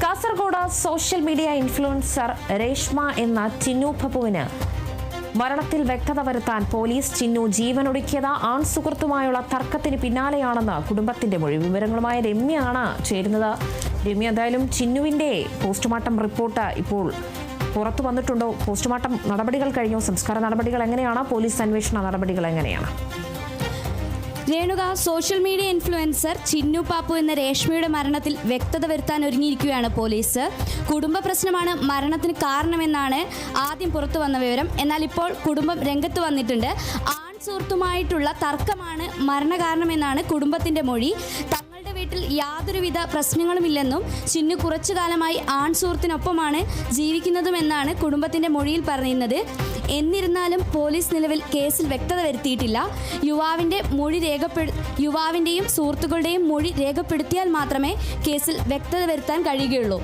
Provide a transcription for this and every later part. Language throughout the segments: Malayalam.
Kasaragod social media influencer Reshma എന്ന ചിന്നു പപ്പുവിന് മരണത്തിൽ വ്യക്തത വരുത്താൻ പോലീസ്. ചിന്നു ജീവനൊടുക്കിയത് ആൺ സുഹൃത്തുമായുള്ള തർക്കത്തിന് പിന്നാലെയാണെന്ന് കുടുംബത്തിന്റെ മൊഴി. വിവരങ്ങളുമായി രമ്യയാണ് ചേരുന്നത്. രമ്യ, എന്തായാലും ചിന്നുവിന്റെ പോസ്റ്റ്മോർട്ടം റിപ്പോർട്ട് ഇപ്പോൾ പുറത്തു വന്നിട്ടുണ്ടോ? പോസ്റ്റ്മോർട്ടം നടപടികൾ കഴിഞ്ഞോ? സംസ്കാര നടപടികൾ എങ്ങനെയാണ്? പോലീസ് അന്വേഷണ നടപടികൾ എങ്ങനെയാണ്? Renuka, social media influencer Chinnu Pappu എന്ന രേഷ്മയുടെ മരണത്തിൽ വ്യക്തത വരുത്താൻ ഒരുങ്ങിയിരിക്കുകയാണ് പോലീസ്. കുടുംബ പ്രശ്നമാണ് മരണത്തിന് കാരണമെന്നാണ് ആദ്യം പുറത്തു വന്ന വിവരം. എന്നാൽ ഇപ്പോൾ കുടുംബം രംഗത്ത് വന്നിട്ടുണ്ട്. ആൺ സുഹൃത്തുമായിട്ടുള്ള തർക്കമാണ് മരണകാരണമെന്നാണ് കുടുംബത്തിന്റെ മൊഴി. തങ്ങളുടെ വീട്ടിൽ യാതൊരുവിധ പ്രശ്നങ്ങളുമില്ലെന്നും ചിന്നു കുറച്ചു കാലമായി ആൺ സുഹൃത്തിനൊപ്പമാണ് ജീവിക്കുന്നതുമെന്നാണ് കുടുംബത്തിന്റെ മൊഴിയിൽ പറയുന്നത്. എന്നിരുന്നാലും പോലീസ് നിലവിൽ കേസിൽ വ്യക്തത വരുത്തിയിട്ടില്ല. യുവാവിൻ്റെയും സുഹൃത്തുക്കളുടെയും മൊഴി രേഖപ്പെടുത്തിയാൽ മാത്രമേ കേസിൽ വ്യക്തത വരുത്താൻ കഴിയുകയുള്ളൂ.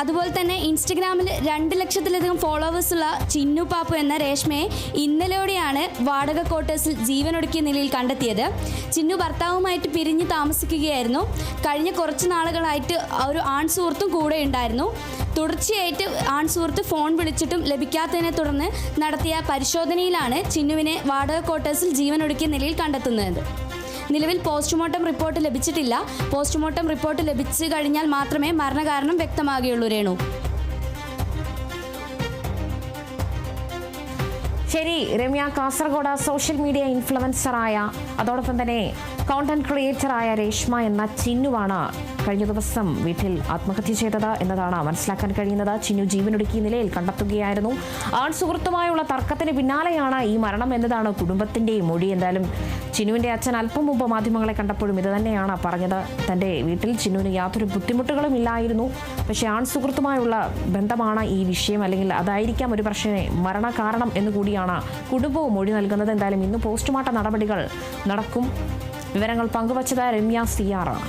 അതുപോലെ തന്നെ ഇൻസ്റ്റഗ്രാമിൽ 2 ലക്ഷത്തിലധികം ഫോളോവേഴ്സുള്ള ചിന്നു പാപ്പു എന്ന രേഷ്മയെ ഇന്നലെയോടെയാണ് വാടക ക്വാർട്ടേഴ്സിൽ ജീവനൊടുക്കിയ നിലയിൽ കണ്ടെത്തിയത്. ചിന്നു ഭർത്താവുമായിട്ട് പിരിഞ്ഞ് താമസിക്കുകയായിരുന്നു. കഴിഞ്ഞ കുറച്ച് നാളുകളായിട്ട് ഒരു ആൺ സുഹൃത്തും കൂടെ ഉണ്ടായിരുന്നു. തുടർച്ചയായിട്ട് ആൺ സുഹൃത്ത് ഫോൺ വിളിച്ചിട്ടും ലഭിക്കാത്തതിനെ തുടർന്ന് നടത്തിയ പരിശോധനയിലാണ് ചിന്നുവിനെ വാടക ക്വാർട്ടേഴ്സിൽ ജീവനൊടുക്കിയ നിലയിൽ കണ്ടെത്തുന്നത്. നിലവിൽ പോസ്റ്റ്മോർട്ടം റിപ്പോർട്ട് ലഭിച്ചിട്ടില്ല. പോസ്റ്റ്മോർട്ടം റിപ്പോർട്ട് ലഭിച്ചു കഴിഞ്ഞാൽ മാത്രമേ മരണകാരണം വ്യക്തമാകുകയുള്ളൂ. രേണു, ശരി രമ്യ. കാസർഗോഡ് സോഷ്യൽ മീഡിയ ഇൻഫ്ലുവൻസറായ അതോടൊപ്പം തന്നെ കോണ്ടന്റ് ക്രിയേറ്ററായ രേഷ്മ എന്ന ചിന്നുവാണ് കഴിഞ്ഞ ദിവസം വീട്ടിൽ ആത്മഹത്യ ചെയ്തത് എന്നതാണ് മനസ്സിലാക്കാൻ കഴിയുന്നത്. ചിന്നു ജീവനൊടുക്കിയ നിലയിൽ കണ്ടെത്തുകയായിരുന്നു. ആൺ സുഹൃത്തുമായുള്ള തർക്കത്തിന് പിന്നാലെയാണ് ഈ മരണം എന്നതാണ് കുടുംബത്തിന്റെ മൊഴി. എന്തായാലും ചിന്നുവിന്റെ അച്ഛൻ അല്പം മുമ്പ് മാധ്യമങ്ങളെ കണ്ടപ്പോഴും ഇത് തന്നെയാണ് പറഞ്ഞത്. തന്റെ വീട്ടിൽ ചിന്നുവിന് യാതൊരു ബുദ്ധിമുട്ടുകളും ഇല്ലായിരുന്നു. പക്ഷേ ആൺ സുഹൃത്തുമായുള്ള ബന്ധമാണ് ഈ വിഷയം, അല്ലെങ്കിൽ അതായിരിക്കാം ഒരു പക്ഷേ മരണകാരണം എന്നുകൂടിയാണ് കുടുംബവും മൊഴി നൽകുന്നത്. എന്തായാലും ഇന്ന് പോസ്റ്റ്മോർട്ടം നടപടികൾ നടക്കും. വിവരങ്ങൾ പങ്കുവച്ചത് രമ്യ CR ആണ്.